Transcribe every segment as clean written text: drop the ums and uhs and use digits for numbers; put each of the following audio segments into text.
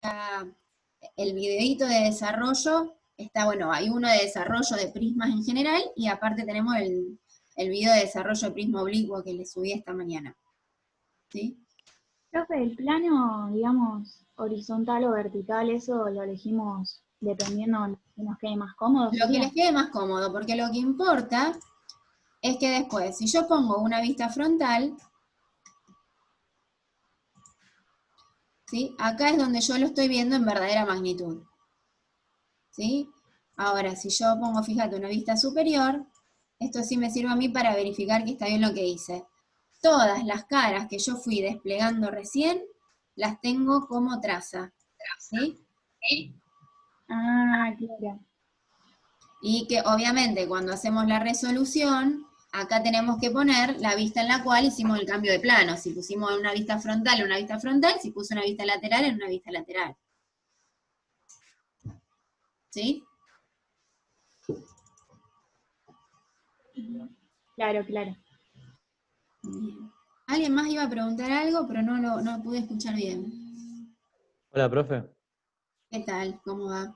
el videíto de desarrollo, está, bueno, hay uno de desarrollo de prismas en general, y aparte tenemos el video de desarrollo de prisma oblicuo que le subí esta mañana. ¿Sí? Profe, el plano, digamos, horizontal o vertical, eso lo elegimos dependiendo de que nos quede más cómodo, Lo que ¿sería? les quede más cómodo, porque lo que importa es que después, si yo pongo una vista frontal, ¿sí? Acá es donde yo lo estoy viendo en verdadera magnitud. ¿Sí? Ahora, si yo pongo, fíjate, una vista superior, esto sí me sirve a mí para verificar que está bien lo que hice. Todas las caras que yo fui desplegando recién, las tengo como traza. ¿Sí? Ah, claro. Y que obviamente cuando hacemos la resolución, acá tenemos que poner la vista en la cual hicimos el cambio de plano. Si pusimos una vista frontal, en una vista frontal; si puse una vista lateral, en una vista lateral. ¿Sí? Claro, claro. Bien. Alguien más iba a preguntar algo, pero no pude escuchar bien. Hola, profe. ¿Qué tal? ¿Cómo va?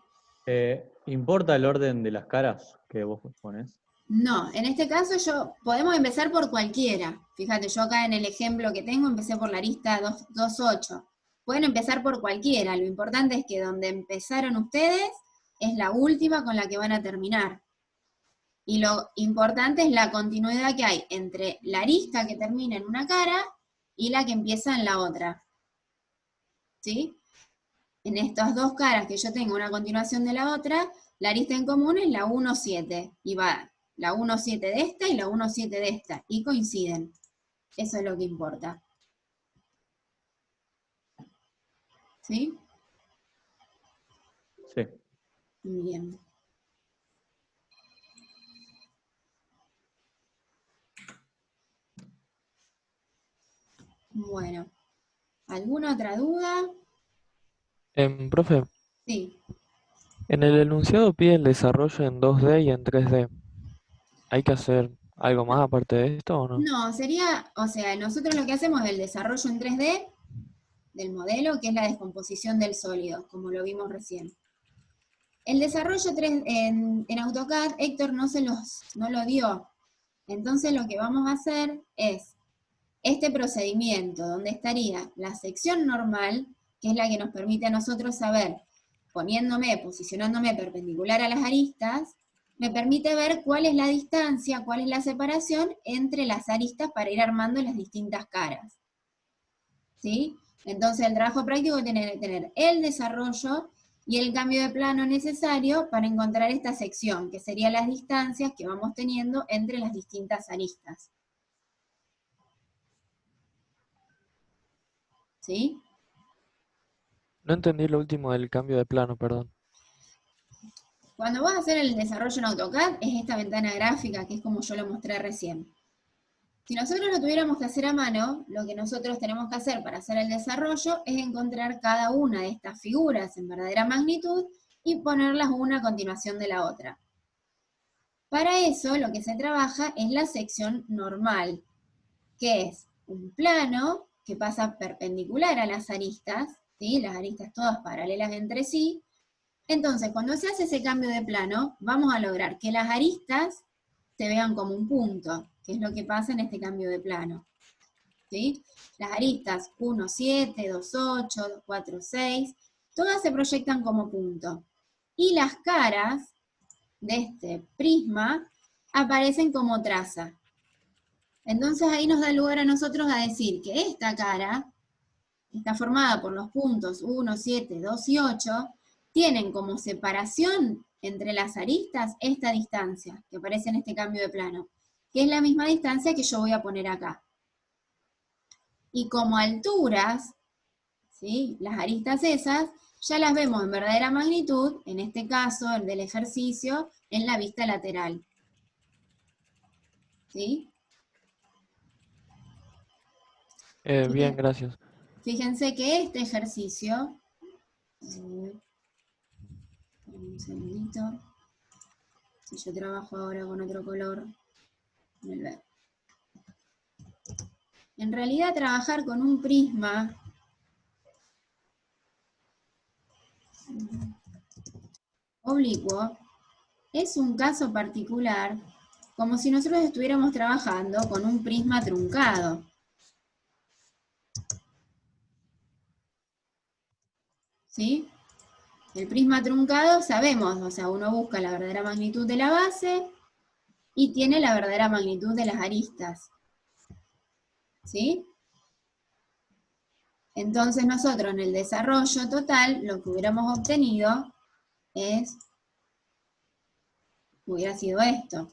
¿Importa el orden de las caras que vos pones? No, en este caso podemos empezar por cualquiera. Fíjate, yo acá en el ejemplo que tengo empecé por la arista 2.8. Pueden empezar por cualquiera, lo importante es que donde empezaron ustedes es la última con la que van a terminar. Y lo importante es la continuidad que hay entre la arista que termina en una cara y la que empieza en la otra. ¿Sí? En estas dos caras que yo tengo una continuación de la otra, la arista en común es la 1,7, y va la 1,7 de esta y la 1,7 de esta, y coinciden. Eso es lo que importa. ¿Sí? Sí. Bien. Bueno, ¿alguna otra duda? Profe, Sí. en el enunciado pide el desarrollo en 2D y en 3D. ¿Hay que hacer algo más aparte de esto o no? No, sería, o sea, nosotros lo que hacemos es el desarrollo en 3D del modelo, que es la descomposición del sólido, como lo vimos recién. El desarrollo en AutoCAD, Héctor no lo dio. Entonces lo que vamos a hacer es este procedimiento, donde estaría la sección normal, que es la que nos permite a nosotros saber, posicionándome perpendicular a las aristas, me permite ver cuál es la distancia, cuál es la separación entre las aristas para ir armando las distintas caras. ¿Sí? Entonces el trabajo práctico tiene que tener el desarrollo y el cambio de plano necesario para encontrar esta sección, que serían las distancias que vamos teniendo entre las distintas aristas. ¿Sí? No entendí lo último del cambio de plano, perdón. Cuando vas a hacer el desarrollo en AutoCAD, es esta ventana gráfica, que es como yo lo mostré recién. Si nosotros lo tuviéramos que hacer a mano, lo que nosotros tenemos que hacer para hacer el desarrollo es encontrar cada una de estas figuras en verdadera magnitud y ponerlas una a continuación de la otra. Para eso, lo que se trabaja es la sección normal, que es un plano que pasa perpendicular a las aristas, ¿sí? Las aristas todas paralelas entre sí. Entonces, cuando se hace ese cambio de plano, vamos a lograr que las aristas se vean como un punto, que es lo que pasa en este cambio de plano. ¿Sí? Las aristas 1,7, 2,8, 4,6, todas se proyectan como punto. Y las caras de este prisma aparecen como traza. Entonces ahí nos da lugar a nosotros a decir que esta cara está formada por los puntos 1, 7, 2 y 8, tienen como separación entre las aristas esta distancia que aparece en este cambio de plano, que es la misma distancia que yo voy a poner acá. Y como alturas, ¿sí? Las aristas esas ya las vemos en verdadera magnitud, en este caso, el del ejercicio, en la vista lateral. ¿Sí? Bien, gracias. Fíjense que este ejercicio, un segundito, si yo trabajo ahora con otro color, en realidad trabajar con un prisma oblicuo es un caso particular, como si nosotros estuviéramos trabajando con un prisma truncado. ¿Sí? El prisma truncado sabemos, o sea, uno busca la verdadera magnitud de la base y tiene la verdadera magnitud de las aristas. ¿Sí? Entonces nosotros en el desarrollo total lo que hubiéramos obtenido hubiera sido esto.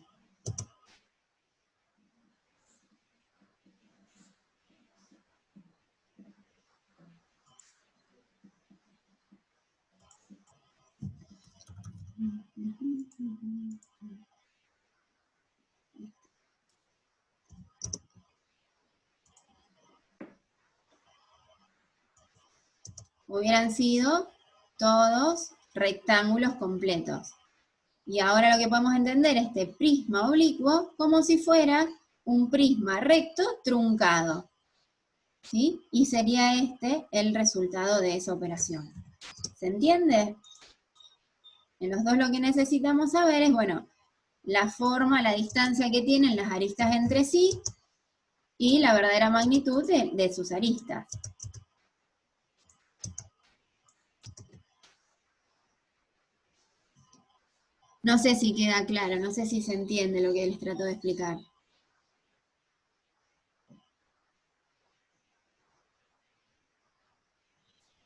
Hubieran sido todos rectángulos completos. Y ahora lo que podemos entender es este prisma oblicuo como si fuera un prisma recto truncado. ¿Sí? Y sería este el resultado de esa operación. ¿Se entiende? En los dos lo que necesitamos saber es, bueno, la forma, la distancia que tienen las aristas entre sí y la verdadera magnitud de sus aristas. No sé si queda claro, no sé si se entiende lo que les trato de explicar.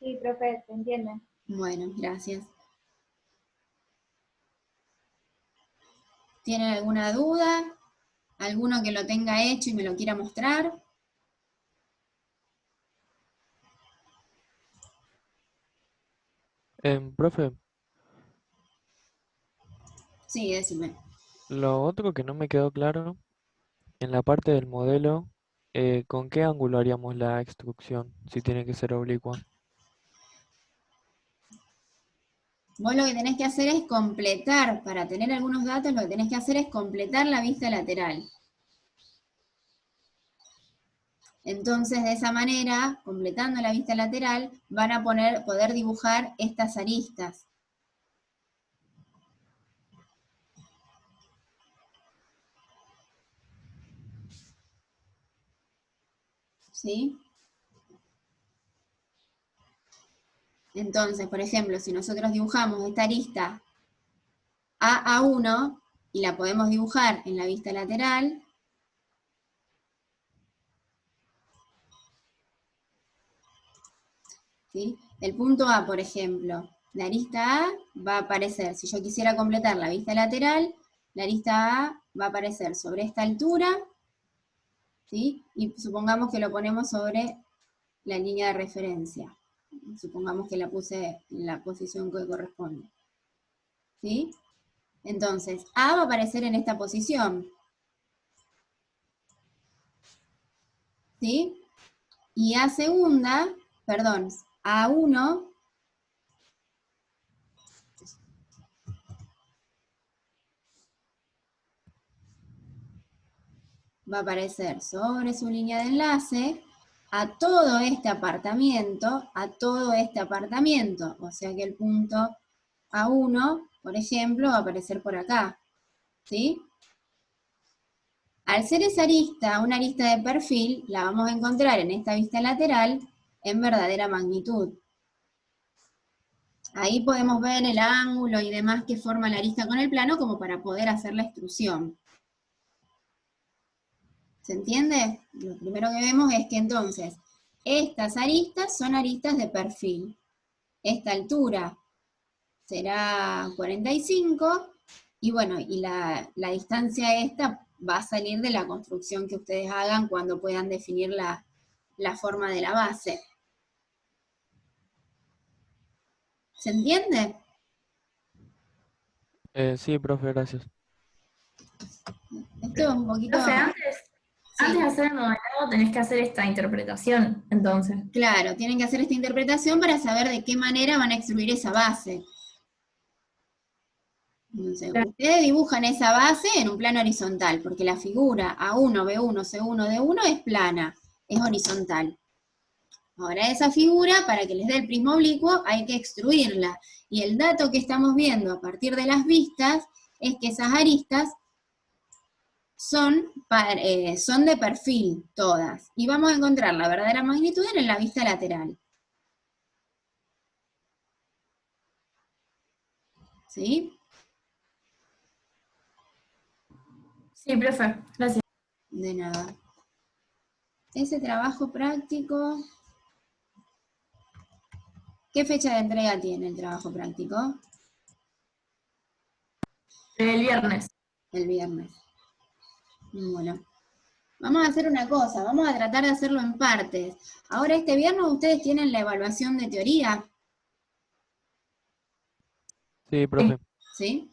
Sí, profe, se entiende. Bueno, gracias. ¿Tienen alguna duda? ¿Alguno que lo tenga hecho y me lo quiera mostrar? Profe, Sí, decime. lo otro que no me quedó claro, en la parte del modelo, ¿con qué ángulo haríamos la extrusión? Si tiene que ser oblicua. Vos lo que tenés que hacer es completar, para tener algunos datos, lo que tenés que hacer es completar la vista lateral. Entonces, de esa manera, completando la vista lateral, van a poder dibujar estas aristas. ¿Sí? Entonces, por ejemplo, si nosotros dibujamos esta arista A1 y la podemos dibujar en la vista lateral, ¿sí? El punto A, por ejemplo, la arista A va a aparecer, si yo quisiera completar la vista lateral, la arista A va a aparecer sobre esta altura, ¿sí? Y supongamos que lo ponemos sobre la línea de referencia. Supongamos que la puse en la posición que corresponde. ¿Sí? Entonces, A va a aparecer en esta posición. ¿Sí? Y A segunda, perdón, A1 va a aparecer sobre su línea de enlace a todo este apartamiento, o sea que el punto A1, por ejemplo, va a aparecer por acá, ¿sí? Al ser esa arista, una arista de perfil, la vamos a encontrar en esta vista lateral en verdadera magnitud. Ahí podemos ver el ángulo y demás que forma la arista con el plano como para poder hacer la extrusión. ¿Se entiende? Lo primero que vemos es que entonces, estas aristas son aristas de perfil. Esta altura será 45, y bueno, y la distancia esta va a salir de la construcción que ustedes hagan cuando puedan definir la forma de la base. ¿Se entiende? Sí, profe, gracias. Esto es un poquito... Profe, Sí. antes de hacer el modelado tenés que hacer esta interpretación, entonces. Claro, tienen que hacer esta interpretación para saber de qué manera van a extruir esa base. Entonces, Claro. ustedes dibujan esa base en un plano horizontal, porque la figura A1, B1, C1, D1 es plana, es horizontal. Ahora esa figura, para que les dé el prisma oblicuo, hay que extruirla. Y el dato que estamos viendo a partir de las vistas es que esas aristas son de perfil todas. Y vamos a encontrar la verdadera magnitud en la vista lateral. ¿Sí? Sí, profe, gracias. De nada. Ese trabajo práctico, ¿qué fecha de entrega tiene el trabajo práctico? El viernes. El viernes. Bueno, vamos a hacer una cosa, vamos a tratar de hacerlo en partes. Ahora este viernes ustedes tienen la evaluación de teoría, Sí, profe. ¿sí?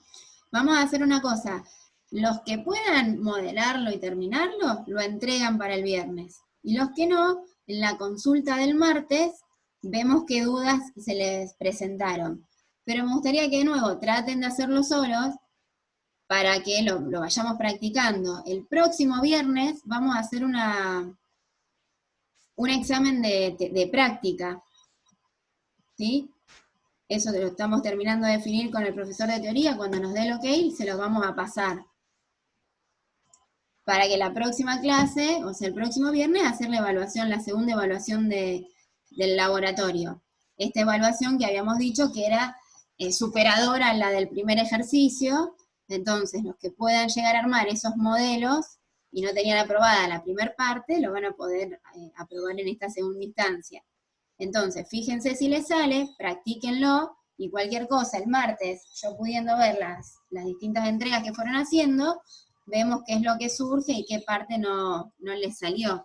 Vamos a hacer una cosa, los que puedan modelarlo y terminarlo, lo entregan para el viernes. Y los que no, en la consulta del martes, vemos qué dudas se les presentaron. Pero me gustaría que de nuevo traten de hacerlo solos para que lo vayamos practicando. El próximo viernes vamos a hacer un examen de práctica, ¿sí? Eso lo estamos terminando de definir con el profesor de teoría, cuando nos dé el ok, se lo vamos a pasar. Para que la próxima clase, o sea, el próximo viernes, hacer la evaluación, la segunda evaluación del laboratorio. Esta evaluación que habíamos dicho que era superadora a la del primer ejercicio, entonces los que puedan llegar a armar esos modelos y no tenían aprobada la primera parte, lo van a poder aprobar en esta segunda instancia. Entonces, fíjense si les sale, practíquenlo, y cualquier cosa, el martes, yo pudiendo ver las distintas entregas que fueron haciendo, vemos qué es lo que surge y qué parte no les salió.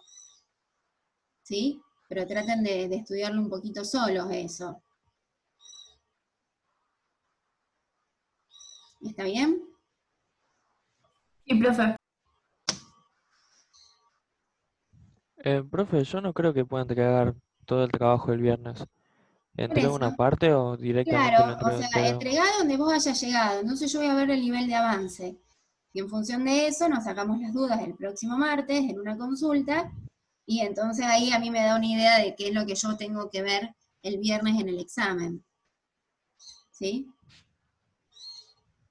¿Sí? Pero traten de estudiarlo un poquito solos eso. ¿Está bien? Sí, profe. Profe, yo no creo que puedan entregar todo el trabajo el viernes. Por ¿Entrego una eso, parte o directamente lo claro, o entrego sea, entero? entregá donde vos hayas llegado. Entonces yo voy a ver el nivel de avance. Y en función de eso nos sacamos las dudas el próximo martes en una consulta, y entonces ahí a mí me da una idea de qué es lo que yo tengo que ver el viernes en el examen. ¿Sí?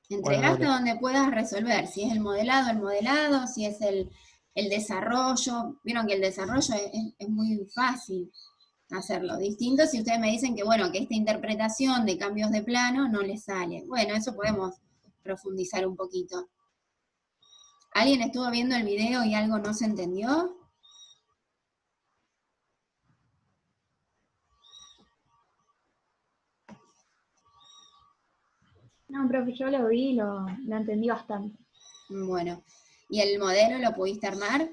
Bueno, Entregá hasta dale. donde puedas resolver, si es el modelado, si es el desarrollo. Vieron que el desarrollo es muy fácil hacerlo. Distinto si ustedes me dicen que, bueno, que esta interpretación de cambios de plano no les sale. Bueno, eso podemos profundizar un poquito. ¿Alguien estuvo viendo el video y algo no se entendió? No, profe, yo lo vi y lo entendí bastante. Bueno, ¿y el modelo lo pudiste armar?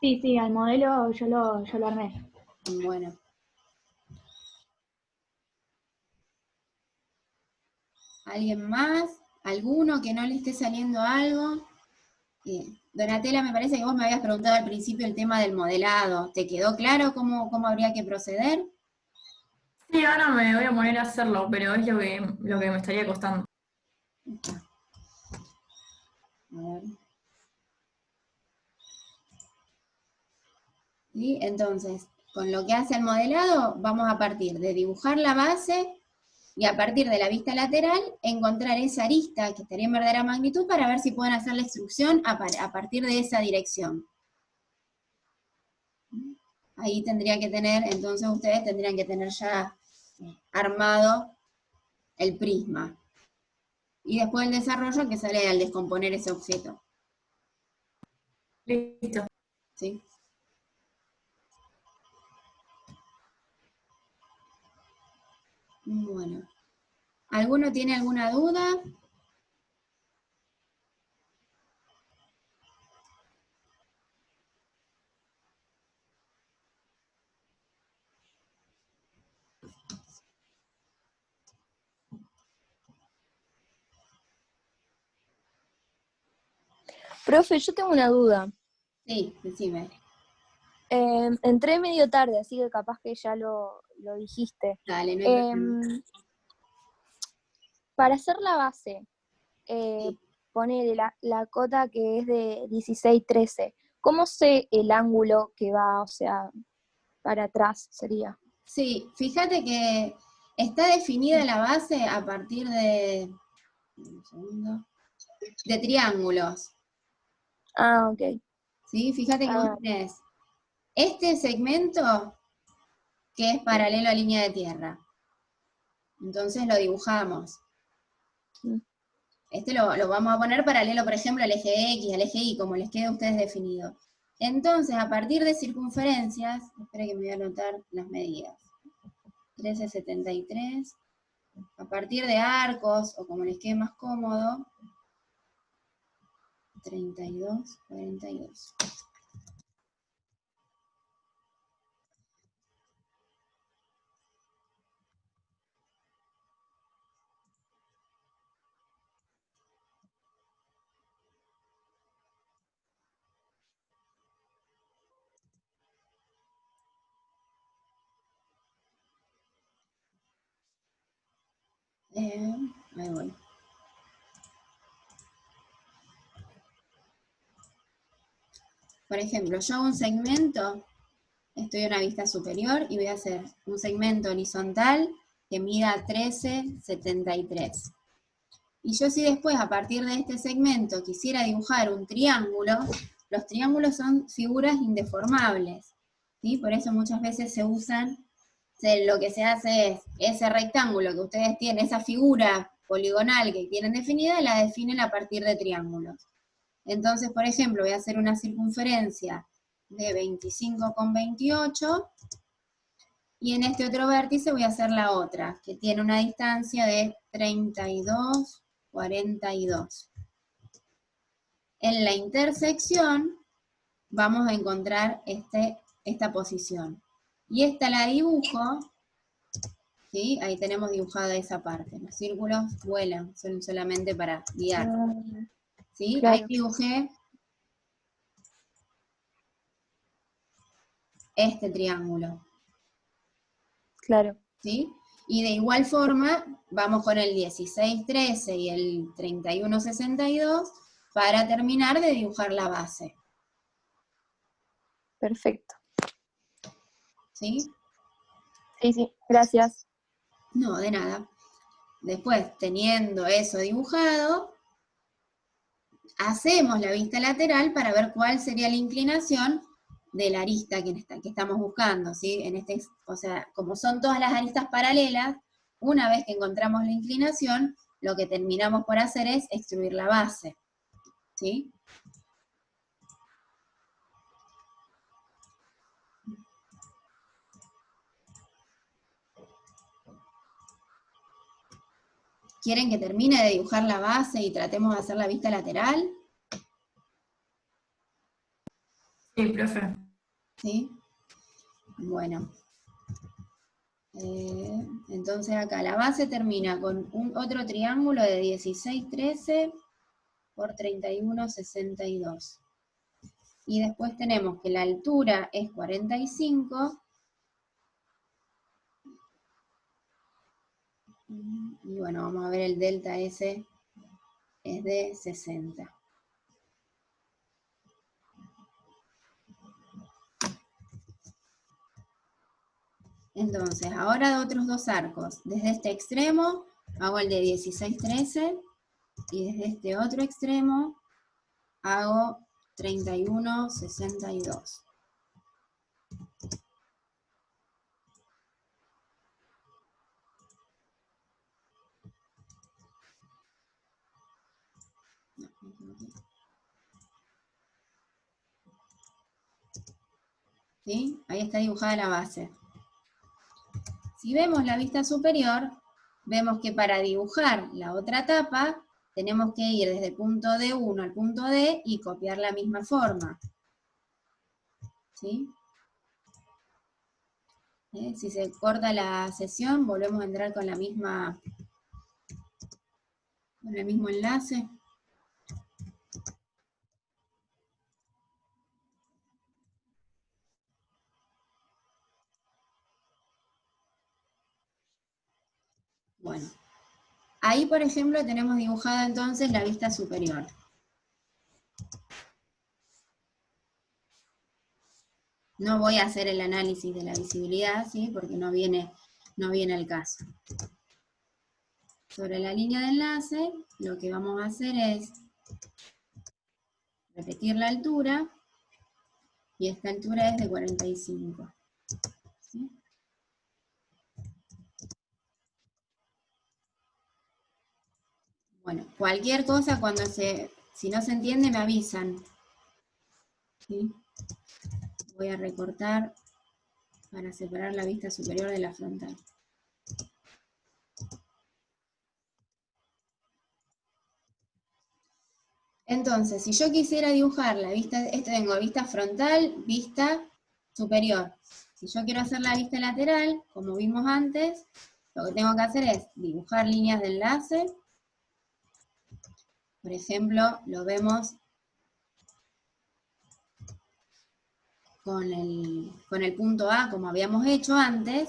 Sí, sí, al modelo yo lo armé. Bueno. ¿Alguien más? ¿Alguno que no le esté saliendo algo? Donatella, me parece que vos me habías preguntado al principio el tema del modelado. ¿Te quedó claro cómo habría que proceder? Sí, ahora me voy a poner a hacerlo, pero es lo que me estaría costando. A ver. ¿Sí? Entonces, con lo que hace el modelado, vamos a partir de dibujar la base y a partir de la vista lateral, encontrar esa arista que estaría en verdadera magnitud para ver si pueden hacer la extrusión a partir de esa dirección. Ahí tendría que tener, entonces ustedes tendrían que tener ya armado el prisma. Y después el desarrollo que sale al descomponer ese objeto. Listo. ¿Sí? Bueno. ¿Alguno tiene alguna duda? Profe, yo tengo una duda. Sí, decime. Entré medio tarde, así que capaz que ya lo dijiste. Dale, no hay problema. Para hacer la base, Sí. ponele la cota que es de 16-13, ¿cómo sé el ángulo que va, o sea, para atrás sería? Sí, fíjate que está definida la base a partir de, un segundo, de triángulos, Ah, ok. ¿sí? Fíjate que vos Ah, tenés este segmento que es paralelo a línea de tierra. Entonces lo dibujamos. mm, Este lo vamos a poner paralelo, por ejemplo, al eje X, al eje Y, como les quede a ustedes definido. Entonces, a partir de circunferencias, espera que me voy a anotar las medidas. 13,73. A partir de arcos, o como les quede más cómodo, 32,42. Ahí voy. Por ejemplo, yo hago un segmento, estoy en una vista superior y voy a hacer un segmento horizontal que mida 13,73. Y yo si después, a partir de este segmento, quisiera dibujar un triángulo, los triángulos son figuras indeformables, ¿sí? Por eso muchas veces se usan, lo que se hace es, ese rectángulo que ustedes tienen, esa figura poligonal que tienen definida, la definen a partir de triángulos. Entonces, por ejemplo, voy a hacer una circunferencia de 25,28, y en este otro vértice voy a hacer la otra, que tiene una distancia de 32,42. En la intersección vamos a encontrar esta posición. Y esta la dibujo, ¿sí? Ahí tenemos dibujada esa parte. Los círculos vuelan, son solamente para guiar. ah, ¿Sí? Ahí claro, dibujé este triángulo. claro. ¿Sí? Y de igual forma, vamos con el 16,13 y el 31,62 para terminar de dibujar la base. Perfecto. ¿Sí? Sí, sí, gracias. No, de nada. Después, teniendo eso dibujado, hacemos la vista lateral para ver cuál sería la inclinación de la arista que estamos buscando, ¿sí? O sea, como son todas las aristas paralelas, una vez que encontramos la inclinación, lo que terminamos por hacer es extruir la base, ¿sí? ¿Quieren que termine de dibujar la base y tratemos de hacer la vista lateral? Sí, profe. ¿Sí? Bueno. Entonces acá la base termina con otro triángulo de 16,13 por 31,62. Y después tenemos que la altura es 45. Y bueno, vamos a ver el delta S es de 60. Entonces, ahora de otros dos arcos. Desde este extremo hago el de 16,13 y desde este otro extremo hago 31,62. ¿Sí? Ahí está dibujada la base. Si vemos la vista superior, vemos que para dibujar la otra tapa, tenemos que ir desde el punto D1 al punto D y copiar la misma forma. ¿Sí? Si se corta la sesión, volvemos a entrar con el mismo enlace. Bueno, ahí por ejemplo tenemos dibujada entonces la vista superior. No voy a hacer el análisis de la visibilidad, ¿sí? Porque no viene al caso. Sobre la línea de enlace, lo que vamos a hacer es repetir la altura, y esta altura es de 45. ¿Sí? Bueno, cualquier cosa si no se entiende me avisan. ¿Sí? Voy a recortar para separar la vista superior de la frontal. Entonces, si yo quisiera dibujar la vista, tengo vista frontal, vista superior. Si yo quiero hacer la vista lateral, como vimos antes, lo que tengo que hacer es dibujar líneas de enlace. Por ejemplo, lo vemos con el punto A, como habíamos hecho antes,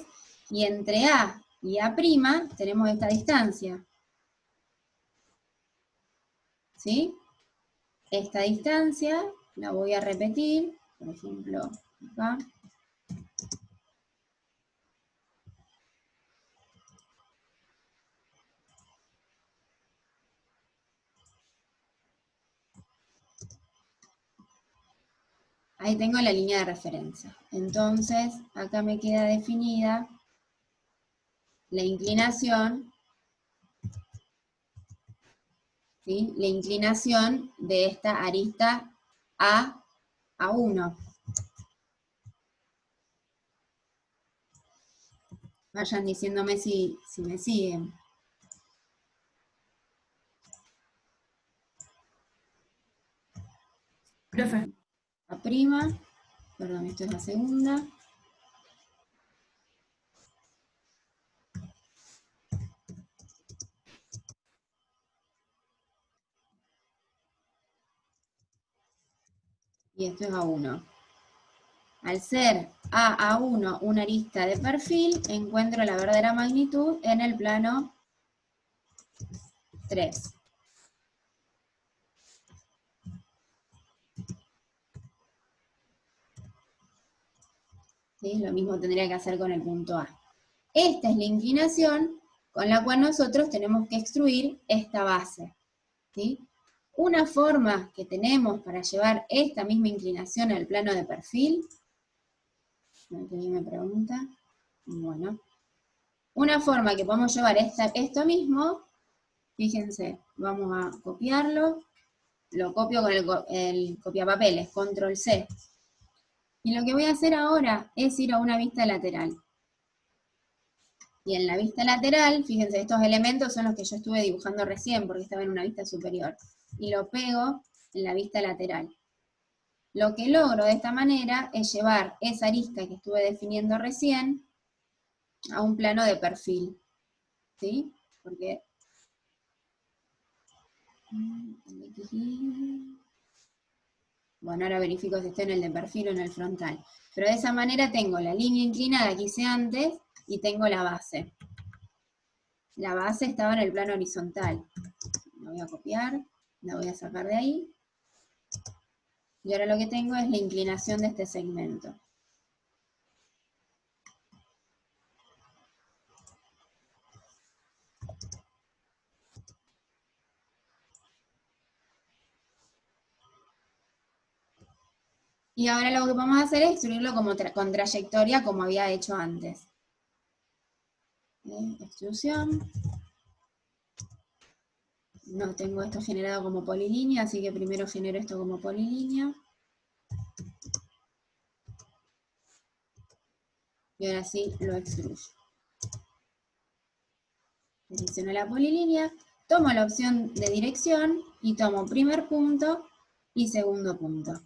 y entre A y A' tenemos esta distancia. ¿Sí? Esta distancia la voy a repetir, por ejemplo, acá. Ahí tengo la línea de referencia. Entonces, acá me queda definida la inclinación, ¿sí? La inclinación de esta arista A1. Vayan diciéndome si me siguen. Profe. A', perdón, esto es la segunda. Y esto es A1. Al ser A1 una arista de perfil, encuentro la verdadera magnitud en el plano 3. ¿Sí? Lo mismo tendría que hacer con el punto A. Esta es la inclinación con la cual nosotros tenemos que extruir esta base. ¿Sí? Una forma que tenemos para llevar esta misma inclinación al plano de perfil, ¿alguien me pregunta? Bueno, una forma que podemos llevar esto mismo, fíjense, vamos a copiarlo, lo copio con el copiapapeles, control C. Y lo que voy a hacer ahora es ir a una vista lateral. Y en la vista lateral, fíjense, estos elementos son los que yo estuve dibujando recién, porque estaba en una vista superior. Y lo pego en la vista lateral. Lo que logro de esta manera es llevar esa arista que estuve definiendo recién a un plano de perfil. ¿Sí? Porque... Bueno, ahora verifico si está en el de perfil o en el frontal. Pero de esa manera tengo la línea inclinada que hice antes y tengo la base. La base estaba en el plano horizontal. La voy a copiar, la voy a sacar de ahí. Y ahora lo que tengo es la inclinación de este segmento. Y ahora lo que vamos a hacer es extruirlo con trayectoria como había hecho antes. Extrusión. No tengo esto generado como polilínea, así que primero genero esto como polilínea. Y ahora sí lo extruyo. Selecciono la polilínea, tomo la opción de dirección y tomo primer punto y segundo punto.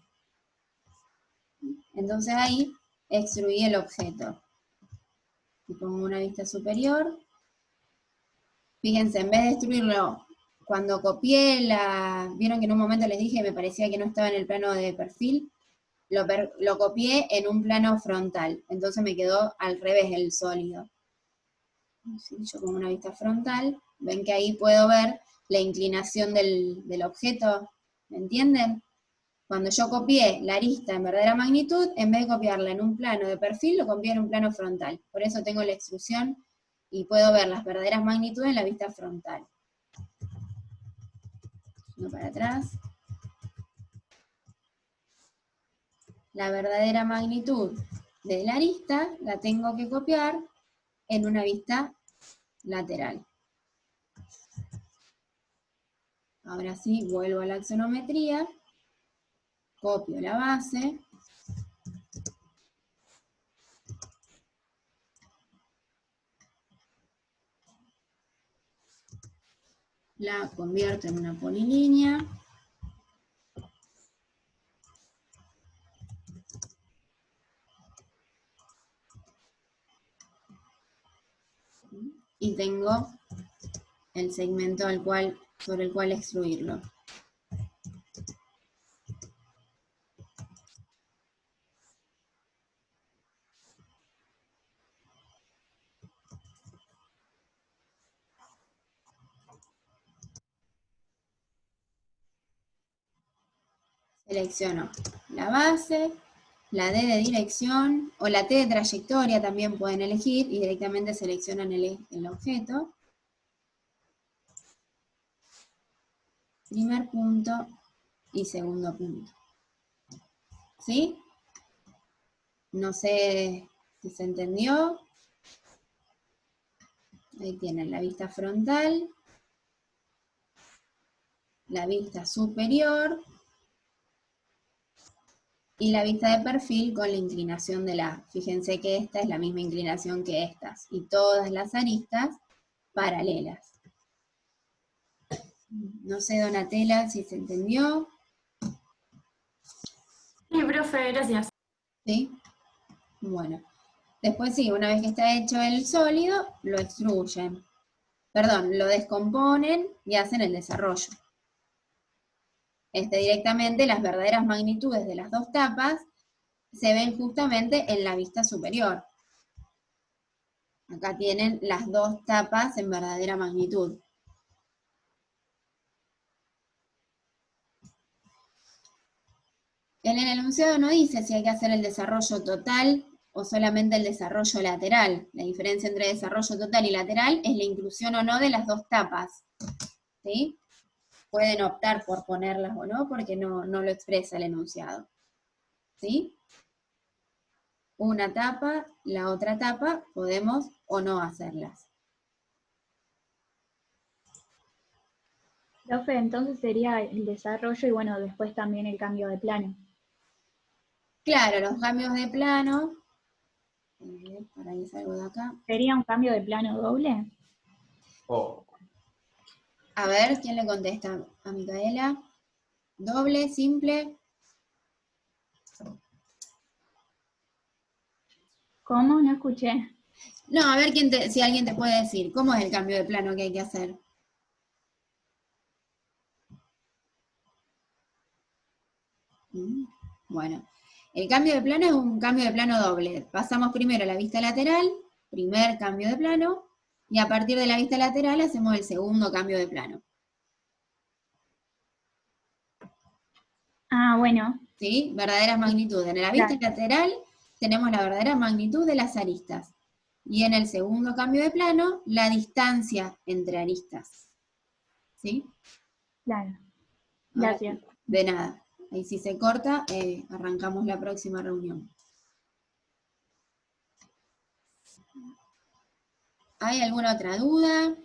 Entonces ahí extruí el objeto. Y pongo una vista superior. Fíjense, en vez de extruirlo, cuando copié vieron que en un momento les dije que me parecía que no estaba en el plano de perfil, lo copié en un plano frontal. Entonces me quedó al revés el sólido. ¿Sí? Yo pongo una vista frontal, ven que ahí puedo ver la inclinación del objeto, ¿me entienden? Cuando yo copié la arista en verdadera magnitud, en vez de copiarla en un plano de perfil, lo copié en un plano frontal. Por eso tengo la extrusión y puedo ver las verdaderas magnitudes en la vista frontal. Uno para atrás. La verdadera magnitud de la arista la tengo que copiar en una vista lateral. Ahora sí, vuelvo a la axonometría, copio la base, la convierto en una polilínea, y tengo el segmento sobre el cual extruirlo. Selecciono la base, la D de dirección, o la T de trayectoria también pueden elegir, y directamente seleccionan el objeto. Primer punto y segundo punto. ¿Sí? No sé si se entendió. Ahí tienen la vista frontal, la vista superior, y la vista de perfil con la inclinación de la. Fíjense que esta es la misma inclinación que estas, y todas las aristas paralelas. No sé, Donatella, si se entendió. Sí, profe, gracias. ¿Sí? Bueno. Después sí, una vez que está hecho el sólido, lo extruyen. Perdón, lo descomponen y hacen el desarrollo. Directamente las verdaderas magnitudes de las dos tapas se ven justamente en la vista superior. Acá tienen las dos tapas en verdadera magnitud. En el enunciado no dice si hay que hacer el desarrollo total o solamente el desarrollo lateral. La diferencia entre desarrollo total y lateral es la inclusión o no de las dos tapas. ¿Sí? Pueden optar por ponerlas o no, porque no lo expresa el enunciado. ¿Sí? Una tapa, la otra tapa, podemos o no hacerlas. Profe, entonces sería el desarrollo y bueno, después también el cambio de plano. Claro, los cambios de plano, por ahí salgo de acá. ¿Sería un cambio de plano doble? A ver, ¿quién le contesta? A Micaela. ¿Doble, simple? ¿Cómo? No escuché. No, a ver si alguien te puede decir, ¿cómo es el cambio de plano que hay que hacer? Bueno, el cambio de plano es un cambio de plano doble. Pasamos primero a la vista lateral, primer cambio de plano, y a partir de la vista lateral hacemos el segundo cambio de plano. Ah, bueno. ¿Sí? Verdaderas magnitudes. En la vista lateral tenemos la verdadera magnitud de las aristas. Y en el segundo cambio de plano, la distancia entre aristas. ¿Sí? Claro. Gracias. Ahora, de nada. Ahí si se corta, arrancamos la próxima reunión. ¿Hay alguna otra duda?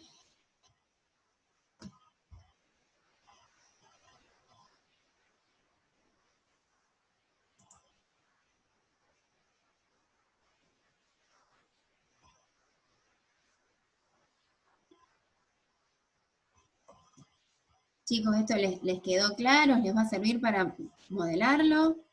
Chicos, ¿esto les quedó claro? ¿Les va a servir para modelarlo?